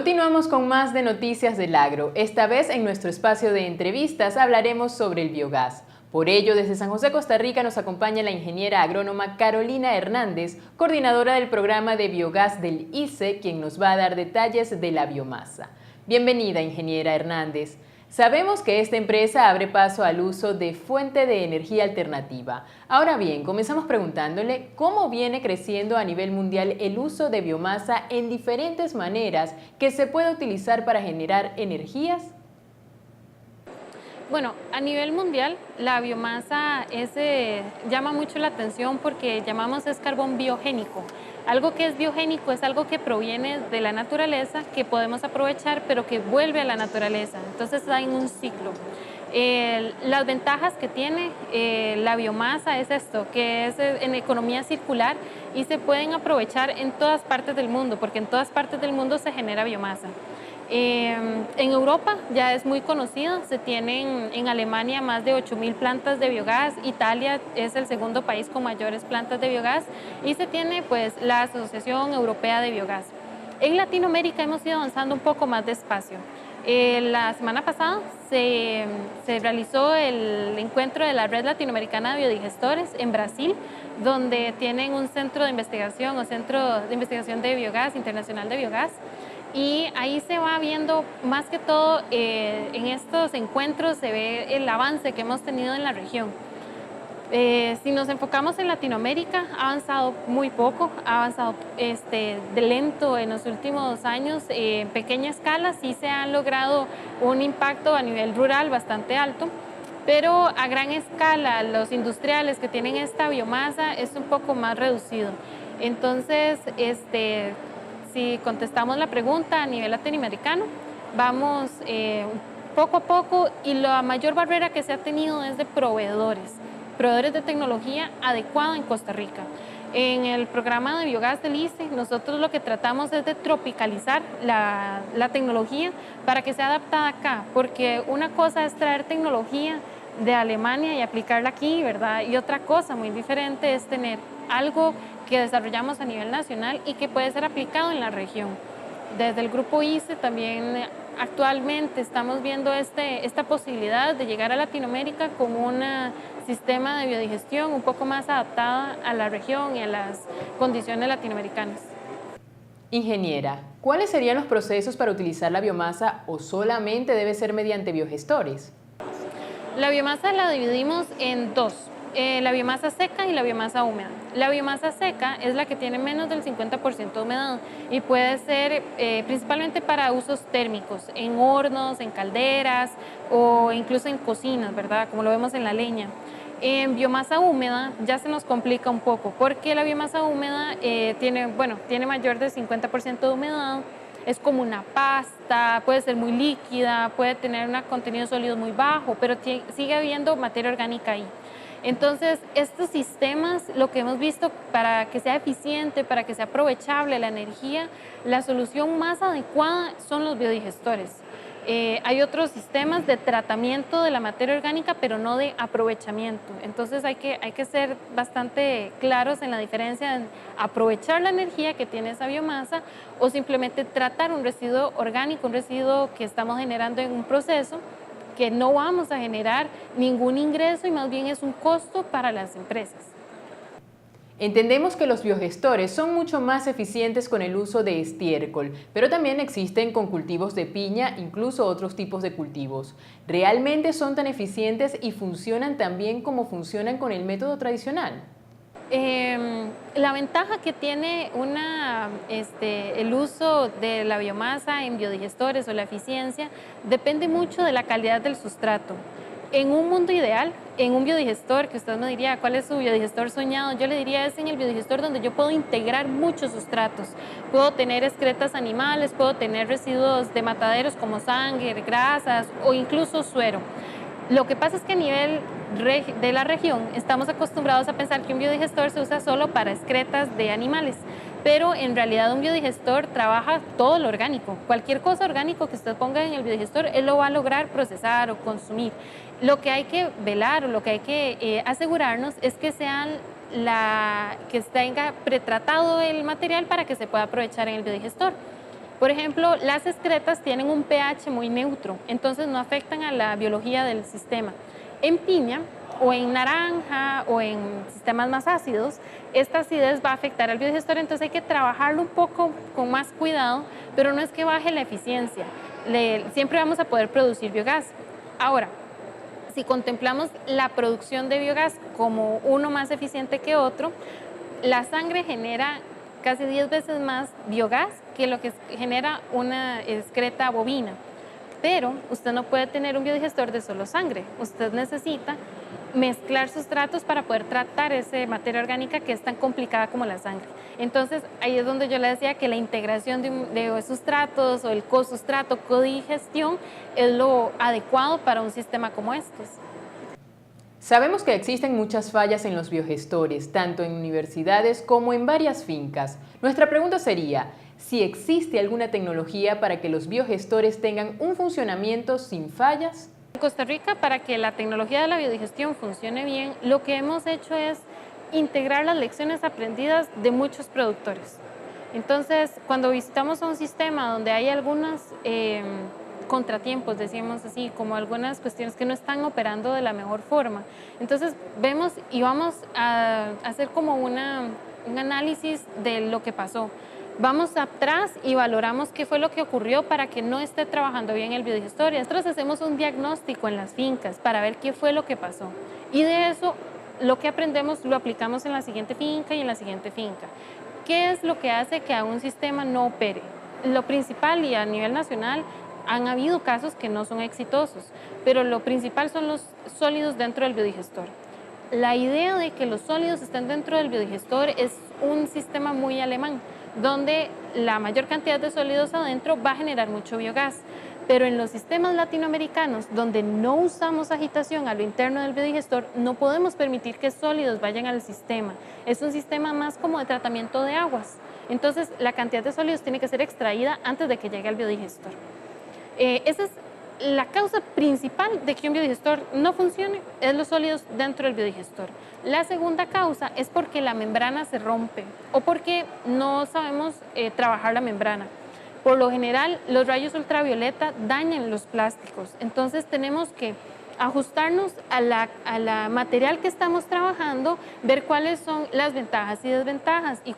Continuamos con más de Noticias del Agro. Esta vez en nuestro espacio de entrevistas hablaremos sobre el biogás. Por ello, desde San José, Costa Rica, nos acompaña la ingeniera agrónoma Carolina Hernández, coordinadora del programa de biogás del ICE, quien nos va a dar detalles de la biomasa. Bienvenida, ingeniera Hernández. Sabemos que esta empresa abre paso al uso de fuente de energía alternativa. Ahora bien, comenzamos preguntándole cómo viene creciendo a nivel mundial el uso de biomasa en diferentes maneras que se puede utilizar para generar energías. Bueno, a nivel mundial la biomasa llama mucho la atención porque llamamos es carbón biogénico. Algo que es biogénico es algo que proviene de la naturaleza, que podemos aprovechar, pero que vuelve a la naturaleza. Entonces está en un ciclo. Las ventajas que tiene la biomasa es esto, que es en economía circular y se pueden aprovechar en todas partes del mundo, porque en todas partes del mundo se genera biomasa. En Europa ya es muy conocida, se tienen en Alemania más de 8.000 plantas de biogás, Italia es el segundo país con mayores plantas de biogás y se tiene pues la Asociación Europea de Biogás. En Latinoamérica hemos ido avanzando un poco más despacio. La semana pasada se realizó el encuentro de la Red Latinoamericana de Biodigestores en Brasil, donde tienen un centro de investigación o centro de investigación de biogás, internacional de biogás. Y ahí se va viendo, más que todo, en estos encuentros se ve el avance que hemos tenido en la región. Si nos enfocamos en Latinoamérica, ha avanzado muy poco, ha avanzado de lento en los últimos años, en pequeña escala sí se ha logrado un impacto a nivel rural bastante alto, pero a gran escala los industriales que tienen esta biomasa es un poco más reducido. Entonces, si contestamos la pregunta a nivel latinoamericano, vamos poco a poco y la mayor barrera que se ha tenido es de proveedores de tecnología adecuada en Costa Rica. En el programa de biogás del ICE, nosotros lo que tratamos es de tropicalizar la tecnología para que sea adaptada acá, porque una cosa es traer tecnología de Alemania y aplicarla aquí, ¿verdad? Y otra cosa muy diferente es tener algo que desarrollamos a nivel nacional y que puede ser aplicado en la región. Desde el grupo ICE también actualmente estamos viendo esta posibilidad de llegar a Latinoamérica con un sistema de biodigestión un poco más adaptada a la región y a las condiciones latinoamericanas. Ingeniera, ¿cuáles serían los procesos para utilizar la biomasa o solamente debe ser mediante biogestores? La biomasa la dividimos en dos. La biomasa seca y la biomasa húmeda. La biomasa seca es la que tiene menos del 50% de humedad y puede ser principalmente para usos térmicos, en hornos, en calderas o incluso en cocinas, ¿verdad? Como lo vemos en la leña. En biomasa húmeda ya se nos complica un poco porque la biomasa húmeda tiene mayor del 50% de humedad, es como una pasta, puede ser muy líquida, puede tener un contenido sólido muy bajo, pero sigue habiendo materia orgánica ahí. Entonces, estos sistemas, lo que hemos visto para que sea eficiente, para que sea aprovechable la energía, la solución más adecuada son los biodigestores. Hay otros sistemas de tratamiento de la materia orgánica, pero no de aprovechamiento. Entonces, hay que ser bastante claros en la diferencia en aprovechar la energía que tiene esa biomasa o simplemente tratar un residuo orgánico, un residuo que estamos generando en un proceso, que no vamos a generar ningún ingreso y más bien es un costo para las empresas. Entendemos que los biogestores son mucho más eficientes con el uso de estiércol, pero también existen con cultivos de piña, incluso otros tipos de cultivos. ¿Realmente son tan eficientes y funcionan tan bien como funcionan con el método tradicional? La ventaja que tiene el uso de la biomasa en biodigestores o la eficiencia depende mucho de la calidad del sustrato. En un mundo ideal, en un biodigestor, que usted me diría cuál es su biodigestor soñado, yo le diría es en el biodigestor donde yo puedo integrar muchos sustratos. Puedo tener excretas animales, puedo tener residuos de mataderos como sangre, grasas o incluso suero. Lo que pasa es que a nivel de la región estamos acostumbrados a pensar que un biodigestor se usa solo para excretas de animales, pero en realidad un biodigestor trabaja todo lo orgánico. Cualquier cosa orgánico que usted ponga en el biodigestor, él lo va a lograr procesar o consumir. Lo que hay que velar o lo que hay que asegurarnos es que que tenga pretratado el material para que se pueda aprovechar en el biodigestor. Por ejemplo, las excretas tienen un pH muy neutro, entonces no afectan a la biología del sistema. En piña o en naranja o en sistemas más ácidos, esta acidez va a afectar al biodigestor, entonces hay que trabajarlo un poco con más cuidado, pero no es que baje la eficiencia. Siempre vamos a poder producir biogás. Ahora, si contemplamos la producción de biogás como uno más eficiente que otro, la sangre genera casi 10 veces más biogás que lo que genera una excreta bovina. Pero usted no puede tener un biodigestor de solo sangre. Usted necesita mezclar sustratos para poder tratar esa materia orgánica que es tan complicada como la sangre. Entonces, ahí es donde yo le decía que la integración de sustratos o el cosustrato, codigestión, es lo adecuado para un sistema como estos. Sabemos que existen muchas fallas en los biogestores, tanto en universidades como en varias fincas. Nuestra pregunta sería, si existe alguna tecnología para que los biogestores tengan un funcionamiento sin fallas. En Costa Rica, para que la tecnología de la biodigestión funcione bien, lo que hemos hecho es integrar las lecciones aprendidas de muchos productores. Entonces, cuando visitamos un sistema donde hay algunos contratiempos, decimos así, como algunas cuestiones que no están operando de la mejor forma, entonces vemos y vamos a hacer como un análisis de lo que pasó. Vamos atrás y valoramos qué fue lo que ocurrió para que no esté trabajando bien el biodigestor. Y nosotros hacemos un diagnóstico en las fincas para ver qué fue lo que pasó. Y de eso, lo que aprendemos lo aplicamos en la siguiente finca y en la siguiente finca. ¿Qué es lo que hace que a un sistema no opere? Lo principal, y a nivel nacional, han habido casos que no son exitosos, pero lo principal son los sólidos dentro del biodigestor. La idea de que los sólidos estén dentro del biodigestor es un sistema muy alemán, donde la mayor cantidad de sólidos adentro va a generar mucho biogás. Pero en los sistemas latinoamericanos, donde no usamos agitación a lo interno del biodigestor, no podemos permitir que sólidos vayan al sistema. Es un sistema más como de tratamiento de aguas. Entonces, la cantidad de sólidos tiene que ser extraída antes de que llegue al biodigestor. Esa es la causa principal de que un biodigestor no funcione, es los sólidos dentro del biodigestor. La segunda causa es porque la membrana se rompe o porque no sabemos trabajar la membrana. Por lo general, los rayos ultravioleta dañan los plásticos, entonces tenemos que ajustarnos a la material que estamos trabajando, ver cuáles son las ventajas y desventajas y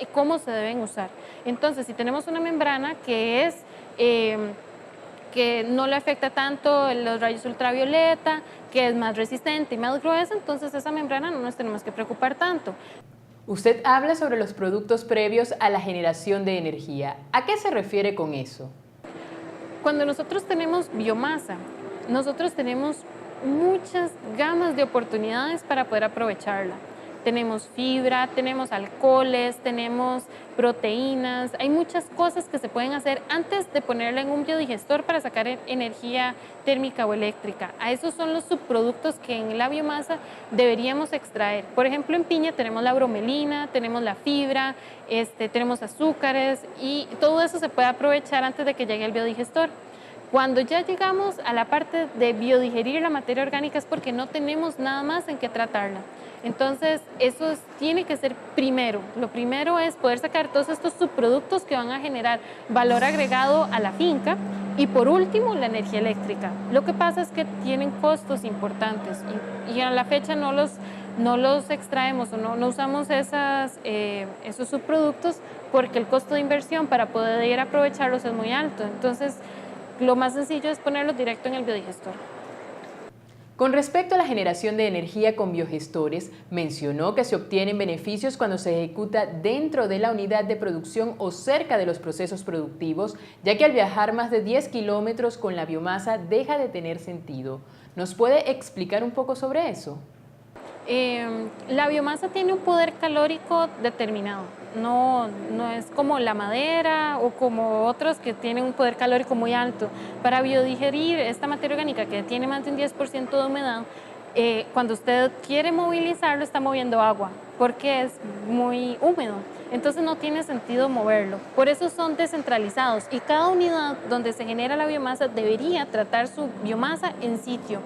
cómo se deben usar. Entonces, si tenemos una membrana que no le afecta tanto los rayos ultravioleta, que es más resistente y más gruesa, entonces esa membrana no nos tenemos que preocupar tanto. Usted habla sobre los productos previos a la generación de energía. ¿A qué se refiere con eso? Cuando nosotros tenemos biomasa, nosotros tenemos muchas gamas de oportunidades para poder aprovecharla. Tenemos fibra, tenemos alcoholes, tenemos proteínas, hay muchas cosas que se pueden hacer antes de ponerla en un biodigestor para sacar energía térmica o eléctrica. A esos son los subproductos que en la biomasa deberíamos extraer. Por ejemplo, en piña tenemos la bromelina, tenemos la fibra, tenemos azúcares y todo eso se puede aprovechar antes de que llegue el biodigestor. Cuando ya llegamos a la parte de biodigerir la materia orgánica es porque no tenemos nada más en qué tratarla. Entonces, eso tiene que ser primero. Lo primero es poder sacar todos estos subproductos que van a generar valor agregado a la finca y por último, la energía eléctrica. Lo que pasa es que tienen costos importantes y a la fecha no los extraemos o no usamos esos subproductos porque el costo de inversión para poder aprovecharlos es muy alto. Entonces, lo más sencillo es ponerlos directo en el biodigestor. Con respecto a la generación de energía con biogestores, mencionó que se obtienen beneficios cuando se ejecuta dentro de la unidad de producción o cerca de los procesos productivos, ya que al viajar más de 10 kilómetros con la biomasa deja de tener sentido. ¿Nos puede explicar un poco sobre eso? La biomasa tiene un poder calórico determinado, no es como la madera o como otros que tienen un poder calórico muy alto. Para biodigerir esta materia orgánica que tiene más de un 10% de humedad, cuando usted quiere movilizarlo está moviendo agua porque es muy húmedo, entonces no tiene sentido moverlo. Por eso son descentralizados y cada unidad donde se genera la biomasa debería tratar su biomasa en sitio.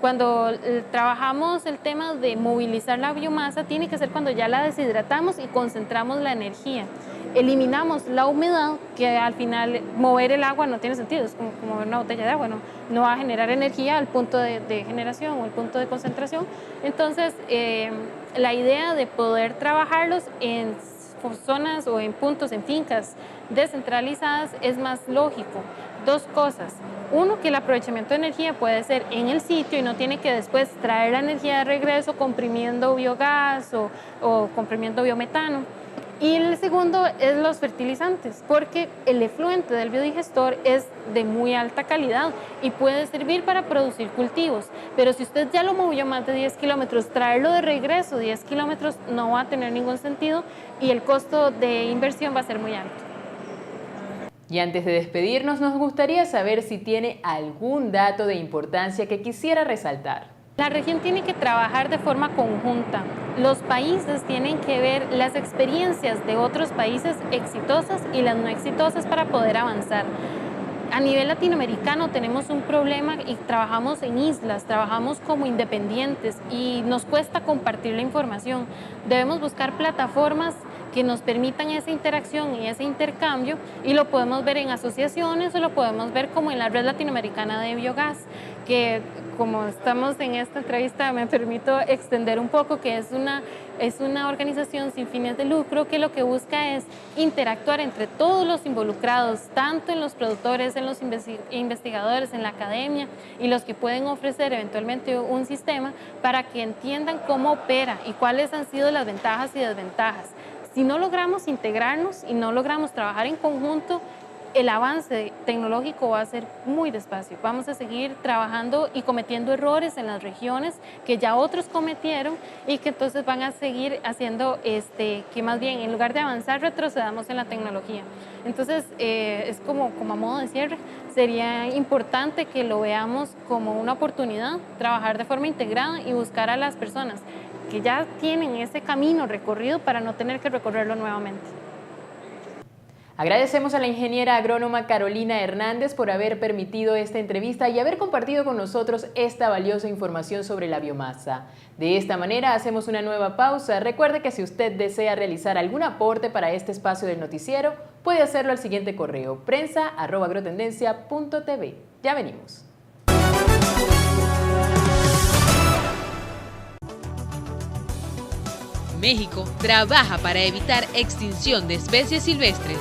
Cuando trabajamos el tema de movilizar la biomasa, tiene que ser cuando ya la deshidratamos y concentramos la energía. Eliminamos la humedad, que al final mover el agua no tiene sentido, es como mover una botella de agua, no va a generar energía al punto de generación o al punto de concentración. Entonces, la idea de poder trabajarlos en zonas o en puntos, en fincas descentralizadas es más lógico. Dos cosas. Uno, que el aprovechamiento de energía puede ser en el sitio y no tiene que después traer la energía de regreso comprimiendo biogás o comprimiendo biometano. Y el segundo es los fertilizantes, porque el efluente del biodigestor es de muy alta calidad y puede servir para producir cultivos. Pero si usted ya lo movió más de 10 kilómetros, traerlo de regreso 10 kilómetros no va a tener ningún sentido y el costo de inversión va a ser muy alto. Y antes de despedirnos, nos gustaría saber si tiene algún dato de importancia que quisiera resaltar. La región tiene que trabajar de forma conjunta. Los países tienen que ver las experiencias de otros países exitosas y las no exitosas para poder avanzar. A nivel latinoamericano tenemos un problema y trabajamos en islas, trabajamos como independientes y nos cuesta compartir la información. Debemos buscar plataformas que nos permitan esa interacción y ese intercambio, y lo podemos ver en asociaciones o lo podemos ver como en la Red Latinoamericana de Biogás, que como estamos en esta entrevista me permito extender un poco, que es una organización sin fines de lucro que lo que busca es interactuar entre todos los involucrados, tanto en los productores, en los investigadores, en la academia y los que pueden ofrecer eventualmente un sistema para que entiendan cómo opera y cuáles han sido las ventajas y desventajas. Si no logramos integrarnos y no logramos trabajar en conjunto, el avance tecnológico va a ser muy despacio. Vamos a seguir trabajando y cometiendo errores en las regiones que ya otros cometieron y que entonces van a seguir haciendo que más bien en lugar de avanzar retrocedamos en la tecnología. Entonces es como a modo de cierre, sería importante que lo veamos como una oportunidad, trabajar de forma integrada y buscar a las personas que ya tienen ese camino recorrido para no tener que recorrerlo nuevamente. Agradecemos a la ingeniera agrónoma Carolina Hernández por haber permitido esta entrevista y haber compartido con nosotros esta valiosa información sobre la biomasa. De esta manera hacemos una nueva pausa. Recuerde que si usted desea realizar algún aporte para este espacio del noticiero, puede hacerlo al siguiente correo: prensa@agrotendencia.tv. Ya venimos. México trabaja para evitar extinción de especies silvestres.